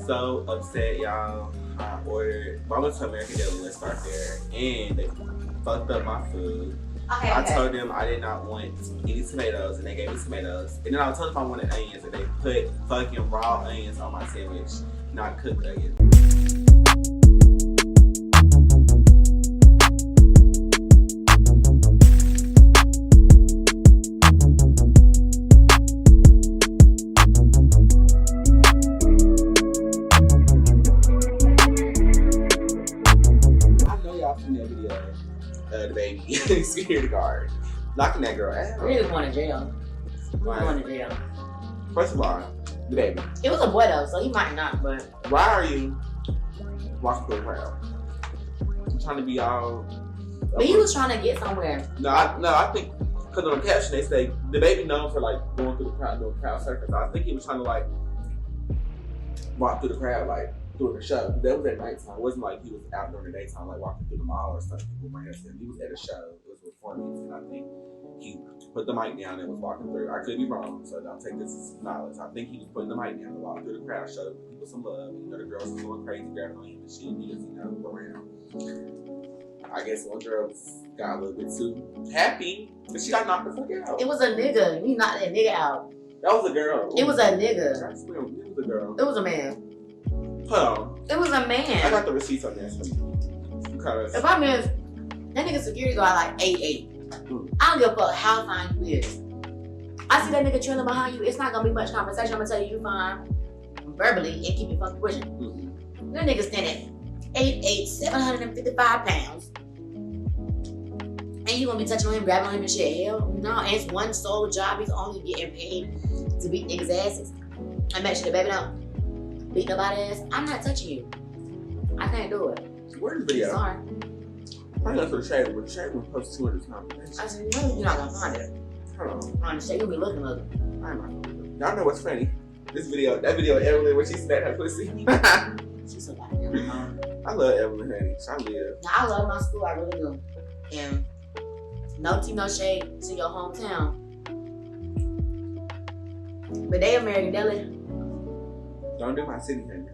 so upset, y'all. I went to American Deli, let's start there, and they fucked up my food. Okay. I told them I did not want any tomatoes, and they gave me tomatoes. And then I told them I wanted onions, and they put fucking raw onions on my sandwich, not cooked onions. The baby security guard locking that girl out. Really going to jail. Going to jail. First of all, the baby. It was a boy though, so he might not. But why are you walking through the crowd? I'm trying to be all. But he was trying to get somewhere. No, I think because on the caption they say the baby known for like going through the crowd, doing crowd circus. I think he was trying to like walk through the crowd like doing the show. That was at nighttime. It wasn't like he was out during the daytime, like walking through the mall or something. People bring us in. He was at a show. It was with performance, and I think he put the mic down and was walking through. I could be wrong, so don't take this as knowledge. I think he was putting the mic down to walk through the crowd, show people some love. You know, the girls was going crazy, grabbing on him and shit. He just, around. I guess one girl got a little bit too happy, and she got knocked the fuck out. It was a nigga. He knocked that nigga out. That was a girl. It was a nigga. I swear, it was a girl. It was a man. Hold on. It was a I man. got the receipts on this. Because If I miss, that nigga security guard like 8'8". I don't give a fuck how fine you is. I see that nigga trailing behind you, it's not gonna be much conversation. I'm gonna tell you fine verbally and keep it fucking pushing. That nigga standing 8'8", 755 pounds. And you gonna be touching on him, grabbing on him and shit. Hell no, and it's one sole job. He's only getting paid to beat niggas' asses. And make sure the baby don't beat nobody's ass. I'm not touching you. I can't do it. Where's the video? Sorry. I know for the shade room. The shade room posts 200 times. I said, no, you're not gonna find it. Hold on. On the shade, you'll be looking ugly. I'm Y'all know what's funny? That video of Evelyn when she smacked her pussy. She's so goddamn. I love Evelyn, honey. I live. Now, I love my school, I really do. And no tea, no shade to your hometown. But they American Deli. Don't do my city, honey.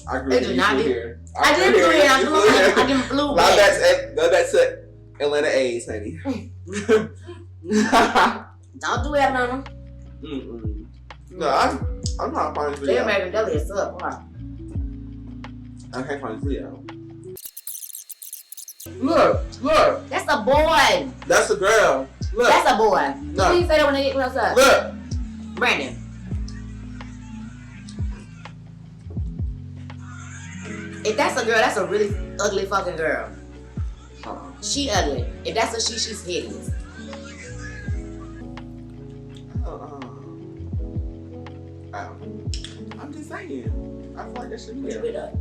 I grew They do not be. here. I did flew here. I didn't flew Go back. back to Atlanta A's, honey. Don't do that on them. No, I'm not finding this They video. American Deli is up. Why? I can't find this video. Look. That's a boy. That's a girl. Look. That's a boy. No. Please say that when they get close up. Look. Brandon. If that's a girl, that's a really ugly fucking girl. She ugly. If that's a she, she's hideous. I'm just saying. I feel like that should be Keep it up.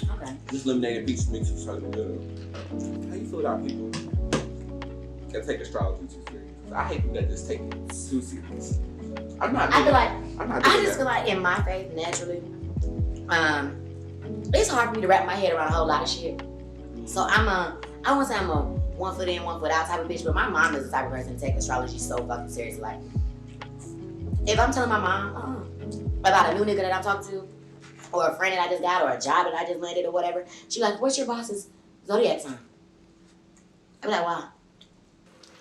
Okay. This lemonade and peach mix is so good. How you feel about people that take astrology too serious? I hate people that just take it too serious. I'm not. I just feel like in my faith, naturally, it's hard for me to wrap my head around a whole lot of shit. So I won't say I'm a 1 foot in, 1 foot out type of bitch, but my mom is the type of person to take astrology so fucking seriously. Like, if I'm telling my mom about a new nigga that I'm talking to, or a friend that I just got, or a job that I just landed, or whatever, she like, what's your boss's zodiac sign? I'm like, why?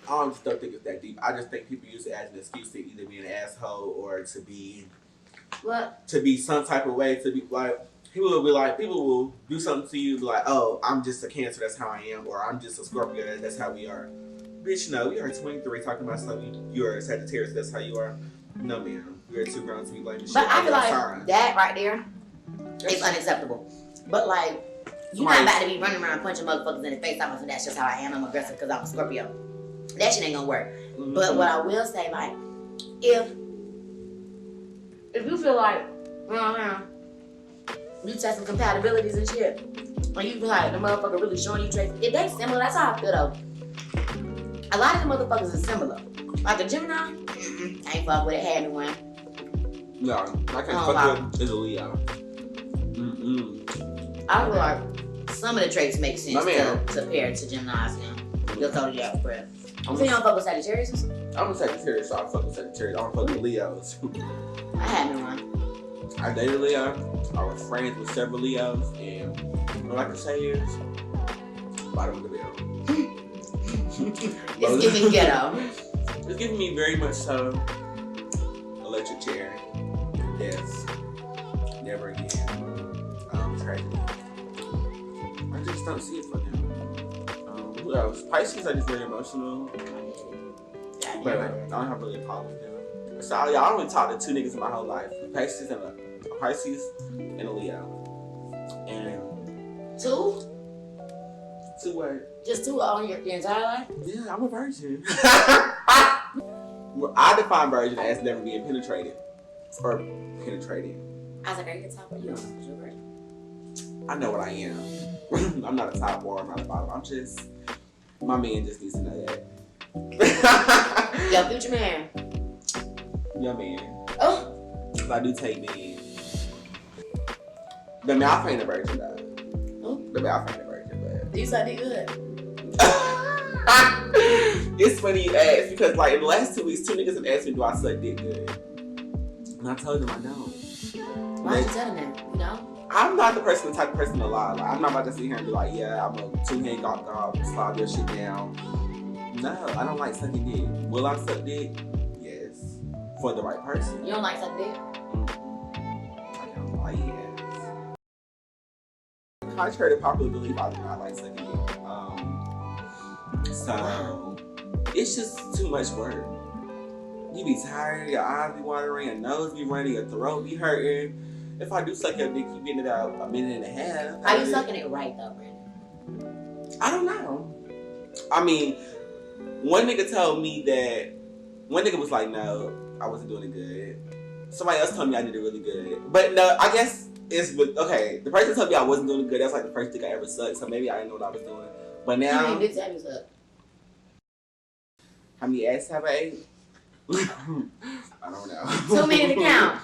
I just don't think it's that deep. I just think people use it as an excuse to either be an asshole or to be What? To be some type of way, to be like, people will do something to you, be like, oh, I'm just a Cancer, that's how I am, or I'm just a Scorpio, that's how we are. Bitch, no, we are 23 talking about something. You're a Sagittarius, that's how you are. No, ma'am. We're too grown to be blaming shit. But I feel like that right there is unacceptable. But like, you're not about to be running around punching motherfuckers in the face. I'm that's just how I am. I'm aggressive because I'm a Scorpio. That shit ain't gonna work. Mm-hmm. But what I will say, like, if you feel like, you test some compatibilities and shit, and you feel like the motherfucker really showing you traits, if they similar, that's how I feel though. A lot of the motherfuckers is similar. Like a Gemini, I ain't fuck with it, had me one. No, I can't fuck with is a Leo. I feel like some of the traits make sense to pair to Gemini's now. Your zodiac spread. So you don't fuck with Sagittarius? I'm a Sagittarius, so I fuck with Sagittarius. I don't fuck with Leos. I had no one. I dated Leo. I was friends with several Leos, and all I can say is, bottom of the barrel. It's giving ghetto. It's giving me very much so electric chair, death, never again, tragedy. I just don't see it for them. Who else? Pisces are just very emotional, but I don't have really a problem with them. So I only talked to 2 niggas in my whole life: Pisces and a Leo. And 2? 2 what? Just 2 on your entire life? Yeah, I'm a virgin. Well, I define virgin as never being penetrated or penetrated. I was like, are you a top or you don't know? You're a virgin. I know what I am. I'm not a top or I'm not a bottom. I'm just, my man just needs to know that. Yo, future man. Your man. Oh. If I do take men. The mouth ain't a virgin though. Oh. The mouth ain't a virgin, but. You said it good. It's funny you ask because like in the last 2 weeks, 2 niggas have asked me, do I suck dick good? And I told them I don't. Why you telling them? You know? I'm not the type of person to lie. Like, I'm not about to sit here and be like, yeah, I'm a 2-hand gawk, slob your shit down. No, I don't like sucking dick. Will I suck dick? Yes. For the right person. You don't like sucking dick? I don't like it. Contrary to popular belief, I do not like sucking dick. So it's just too much work. You be tired, your eyes be watering, your nose be running, your throat be hurting. If I do suck your dick, you getting it out a minute and a half. Are you sucking it right though, Brandon? I don't know. I mean, one nigga told me that, one nigga was like, no, I wasn't doing it good. Somebody else told me I did it really good. But no, I guess it's, okay, the person told me I wasn't doing it good. That's like the first dick I ever sucked, so maybe I didn't know what I was doing. But now, how many dicks have you sucked? How many ass have I ate? I don't know. Too many to count.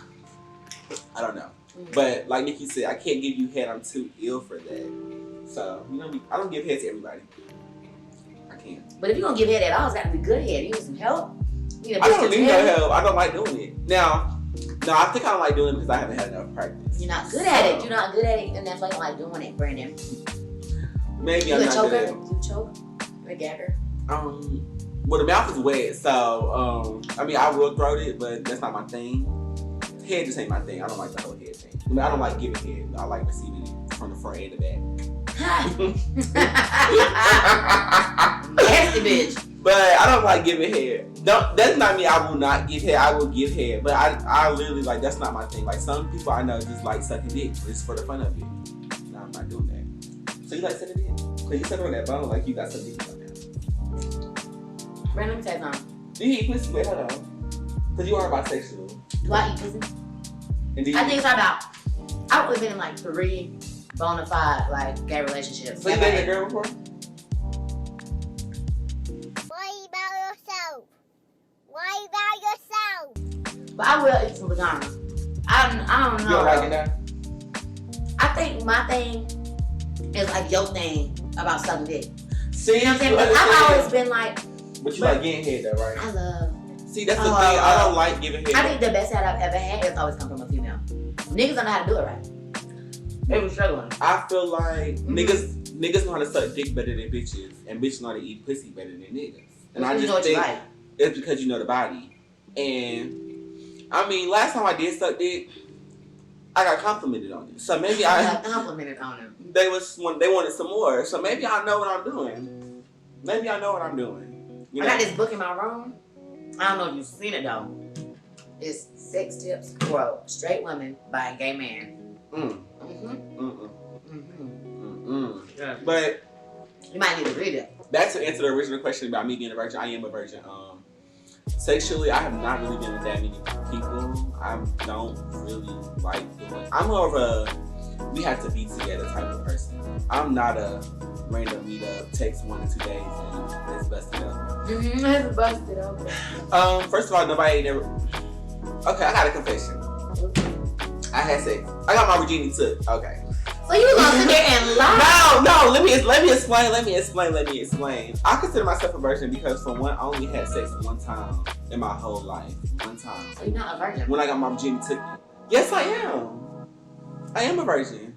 I don't know. But like Nikki said, I can't give you head. I'm too ill for that. So, you know, I don't give head to everybody. I can't. But if you're going to give head at all, it's got to be good head. You need some help? You need a I don't need no head. help. I don't like doing it. Now, no, I think I don't like doing it because I haven't had enough practice. You're not good at it. You're not good at it, and that's why you don't like doing it, Brandon. Maybe You I'm a not choker? good. You choke? Or a gagger? Well, the mouth is wet, so, I mean, I will throat it, but that's not my thing. Head just ain't my thing. I don't like the whole head thing. I mean, I don't like giving head. I like receiving it from the front and the back. Nasty bitch. But I don't like giving head. That's not me. I will not give head. I will give head. But I literally, like, that's not my thing. Like, some people I know just like sucking dick just for the fun of it. No, I'm not doing that. So you like sucking dick? So you sucking on that bone like you got some dick right now. Brandon, let me tell you something. Do you eat pussy? Wait, hold on. Because you are bisexual. Do I eat pussy? And do you I think it's about, I've only been in like 3 bona fide, like, gay relationships. So you dated a girl before? Why about yourself? Why about yourself? But I will eat some vagina. I don't know. You don't like it now? I think my thing is like your thing about sucking dick. See, You know what I'm saying? Because I've always been like, but you like getting head though, right? I love. See, that's the thing. I don't like giving head. I think the best head I've ever had has always come from a female. Niggas don't know how to do it right. They were struggling. I feel like niggas know how to suck dick better than bitches, and bitches know how to eat pussy better than niggas. And I just think it's because you know the body. And I mean, last time I did suck dick, I got complimented on it. So maybe I got complimented on it. They wanted some more. So maybe I know what I'm doing. Maybe I know what I'm doing. You know? I got this book in my room. I don't know if you've seen it though. It's 6 Tips for Straight Women by a Gay Man. Yeah. But you might need to read it. That's to answer the original question about me being a virgin. I am a virgin. Sexually, I have not really been with that many people. I don't really like doing. I'm more of a we have to be together type of person. I'm not a random meet up, takes 1 or 2 days and let's bust it up. Let's bust it up. First of all, nobody ain't ever. Okay, I got a confession. I had sex. I got my virginity took. Okay. So you gonna sit there and lie? No. Let me explain. I consider myself a virgin because for one, I only had sex one time in my whole life. One time. So you're not a virgin? When I got my virginity took me. Yes, I am. I am a virgin.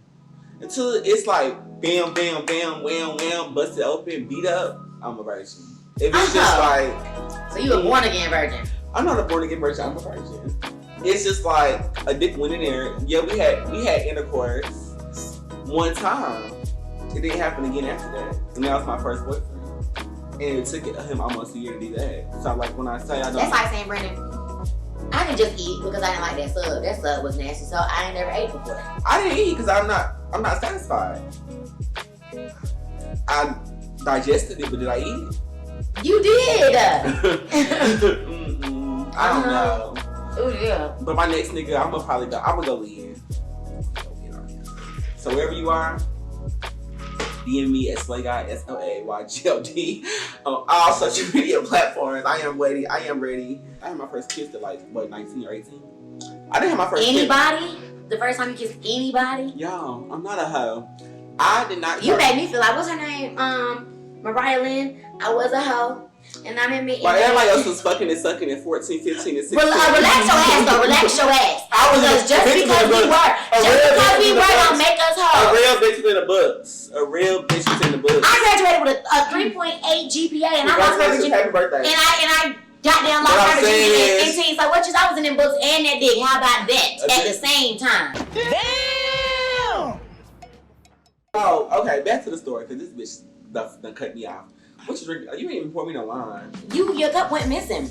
Until it's like bam, bam, bam, wham, wham, busted open, beat up, I'm a virgin. If it's just like... So you a born again virgin? I'm not a born again virgin, I'm a virgin. It's just like a dick went in there. Yeah, we had intercourse one time. It didn't happen again after that. And that was my first boyfriend. And it took him almost a year to do that. So like when I say I don't... That's like saying, Brandon, I didn't just eat because I didn't like that sub. That sub was nasty, so I ain't never ate before that. I didn't eat because I'm not satisfied. I digested it, but did I eat it? You did. I don't know. Oh yeah. But my next nigga, I'm gonna go in. So wherever you are, DM me at SlayGuy, SLAYGLD on all social media platforms. I am ready. I had my first kiss at like, what, 19 or 18? I didn't have my first Anybody? kiss. The first time you kissed anybody? Yo, I'm not a hoe. I did not. You made me feel like, what's her name? Mariah Lynn. I was a hoe. And I'm in me. But everybody else was fucking and sucking at 14, 15, and 16. Relax your ass though. Relax your ass. Because just because we work don't make us hoes. A real bitch is in the books. A real bitch is in the books. I graduated with a 3.8 GPA and I lost my virginity. Happy birthday. And I goddamn lost my virginity at 15. So what you I was in them books and that dick. How about that? At the same time. Damn! Oh, okay. Back to the story, because this bitch done cut me off. What you drinking? You ain't even pour me no wine. Your cup went missing.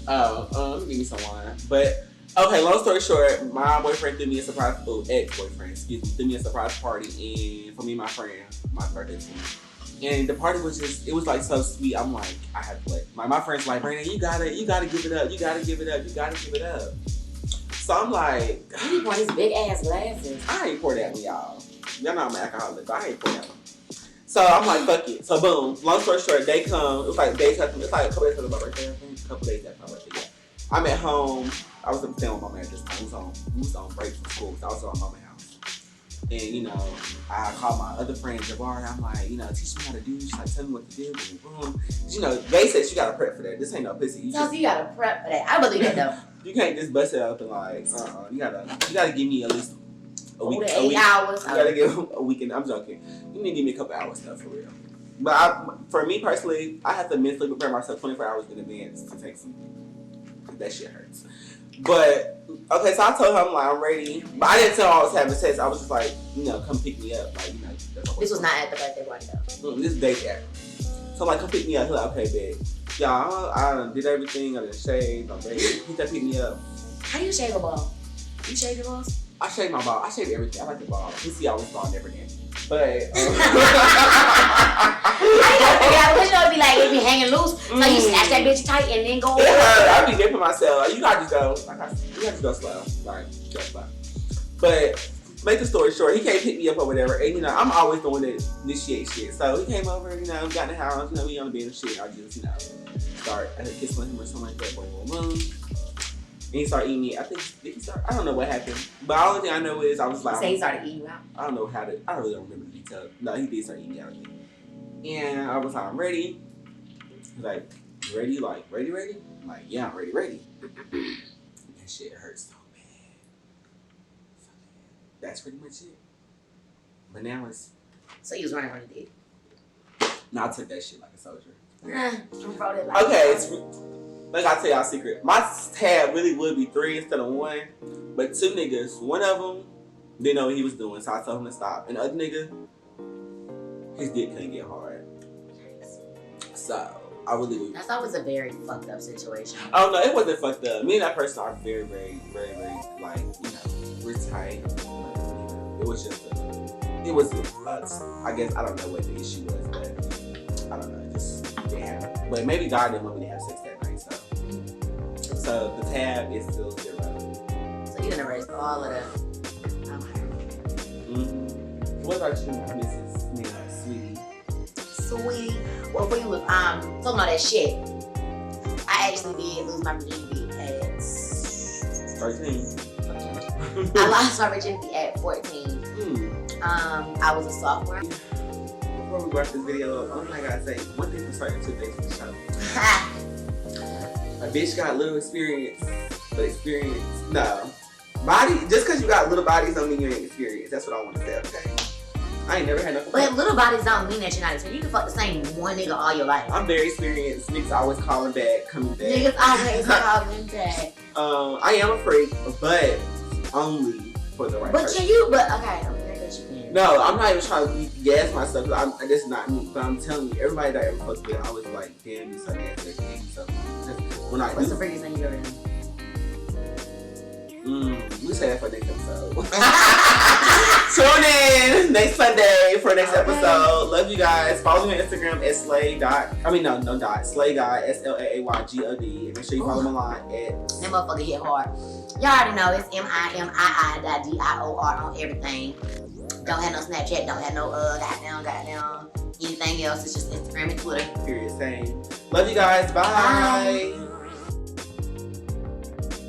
Oh, let me give me some wine. But okay, long story short, my boyfriend threw me a surprise. Ex-boyfriend, excuse me, threw me a surprise party for me and my friend, my birthday team. And the party was it was like so sweet. I'm like, I had to play. My friend's like, Brandon, you gotta give it up. You gotta give it up. So I'm like, You pour these big ass glasses. I ain't pour that one, y'all. Y'all know I'm an alcoholic, but I ain't pour that one. So I'm like, fuck it. So boom, long story short, they come. It was like days after. It's like a couple days after my birthday. I think a couple days after my birthday. Yeah. I'm at home. I was staying with my man at this time. We was on break from school. So I was at my mama's house. And you know, I called my other friend Jabari. I'm like, you know, teach me how to do. She's like, tell me what to do. Boom. You know, they said you gotta prep for that. This ain't no pussy. You gotta prep for that. I believe that though. You can't just bust it up and like, You gotta give me at least a week. 8 hours. You gotta give a weekend. I'm joking. You need to give me a couple hours stuff for real. But for me personally, I have to mentally prepare myself 24 hours in advance to take some. That shit hurts. But okay, so I told her I'm ready. But I didn't tell her I was having sex. I was just like, you know, come pick me up. Like, you know, this was not at the birthday party though. This day after. So I'm like, come pick me up. He's like, okay, babe. Y'all, I did everything. I done shaved. I'm ready. He said, pick me up. How do you shave a ball? You shave your balls? I shaved my ball. I shaved everything. I like the ball. You see, I was bald never did. But I gotta figure out because it'd be like it'd be hanging loose. So you snatch that bitch tight and then go. It hurt. I be dipping myself. Like, you gotta just go. You gotta just go slow. Like, go slow. But make the story short, he can't pick me up or whatever. And you know, I'm always the one that initiate shit. So he came over. You know, got in the house. You know, we on the bed and shit. I just, you know, I had kissing him or something like that. Boom, boom, boom. And he started eating me. I think, did he start? I don't know what happened. But the only thing I know is I was like. Say he started eating you out? I don't know I really don't remember the details. No, he did start eating me out. And I was like, I'm ready. He's like, you ready? Like, ready? I'm like, yeah, I'm ready. That shit hurts so bad. That's pretty much it. But now it's. So you was running from the dick? No, I took that shit like a soldier. Okay, like I tell y'all a secret. My tab really would be 3 instead of 1. But 2 niggas, one of them didn't know what he was doing, so I told him to stop. And the other nigga, his dick couldn't get hard. So I really would. That's always a very fucked up situation. Oh no, it wasn't fucked up. Me and that person are very, very, very, very, like, you know, we're tight. It was just I guess I don't know what the issue was, but I don't know, yeah. But maybe God didn't want me to have sex that night, so the tab is still 0. So you done erased all of that. What about you, Mrs. Sweetie? Sweetie. Well, when you was talking about that shit, I actually did lose my virginity at 13. I lost my virginity at 14. I was a sophomore. Before we wrap this video up, one thing I gotta say, one thing for starting 2 days for the show. A bitch got little experience, but experience, no. Body, just because you got little bodies don't mean you ain't experienced. That's what I want to say, okay? I ain't never had no. But little bodies don't mean that you're not experienced. You can fuck the same one nigga all your life. I'm very experienced. Niggas always calling back, coming back. Niggas always calling back. I am a freak, but only for the right person. Okay, I'm very good you can. No, I'm not even trying to gas myself. That's not me. But I'm telling you, everybody that I ever fucked with, I always like, damn, you so nasty. So when I What's the freakiest thing you ever done? We say that for next episode. Tune in next Sunday for next episode. Love you guys. Follow me on Instagram at Slay.Slaygod, SLAAYGOD. And make sure you follow Milan at. That motherfucker hit hard. Y'all already know it's MIMII.DIOR on everything. Don't have no Snapchat, don't have no goddamn anything else. It's just Instagram and Twitter. Period. Same. Love you guys. Bye.